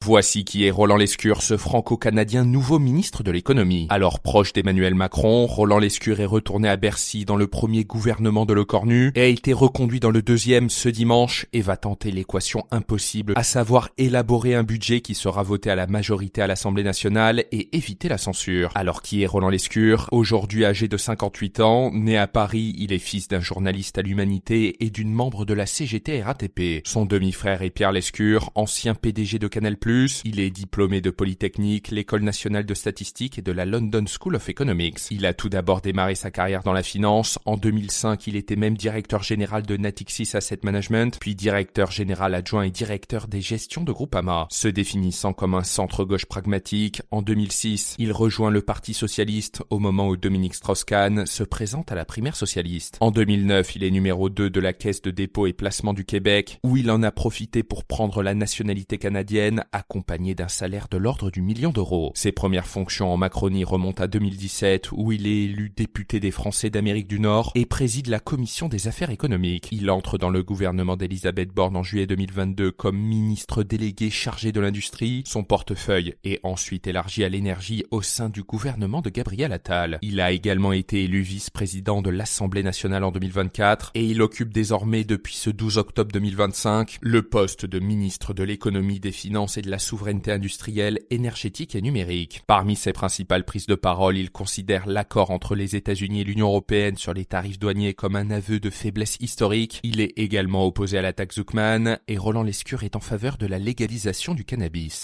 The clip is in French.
Voici qui est Roland Lescure, ce franco-canadien nouveau ministre de l'économie. Alors proche d'Emmanuel Macron, Roland Lescure est retourné à Bercy dans le premier gouvernement de Lecornu et a été reconduit dans le deuxième ce dimanche et va tenter l'équation impossible, à savoir élaborer un budget qui sera voté à la majorité à l'Assemblée nationale et éviter la censure. Alors qui est Roland Lescure? Aujourd'hui âgé de 58 ans, né à Paris, il est fils d'un journaliste à l'Humanité et d'une membre de la CGT RATP. Son demi-frère est Pierre Lescure, ancien PDG de Canal+. Il est diplômé de Polytechnique, l'École nationale de statistique et de la London School of Economics. Il a tout d'abord démarré sa carrière dans la finance. En 2005, il était même directeur général de Natixis Asset Management, puis directeur général adjoint et directeur des gestions de Groupama. Se définissant comme un centre-gauche pragmatique, en 2006, il rejoint le Parti socialiste au moment où Dominique Strauss-Kahn se présente à la primaire socialiste. En 2009, il est numéro 2 de la Caisse de dépôt et placement du Québec, où il en a profité pour prendre la nationalité canadienne, accompagné d'un salaire de l'ordre du million d'euros. Ses premières fonctions en Macronie remontent à 2017, où il est élu député des Français d'Amérique du Nord et préside la commission des affaires économiques. Il entre dans le gouvernement d'Elisabeth Borne en juillet 2022 comme ministre délégué chargé de l'industrie. Son portefeuille est ensuite élargi à l'énergie au sein du gouvernement de Gabriel Attal. Il a également été élu vice-président de l'Assemblée nationale en 2024 et il occupe désormais depuis ce 12 octobre 2025 le poste de ministre de l'économie, des finances et de la souveraineté industrielle, énergétique et numérique. Parmi ses principales prises de parole, il considère l'accord entre les États-Unis et l'Union européenne sur les tarifs douaniers comme un aveu de faiblesse historique. Il est également opposé à la taxe Zuckman et Roland Lescure est en faveur de la légalisation du cannabis.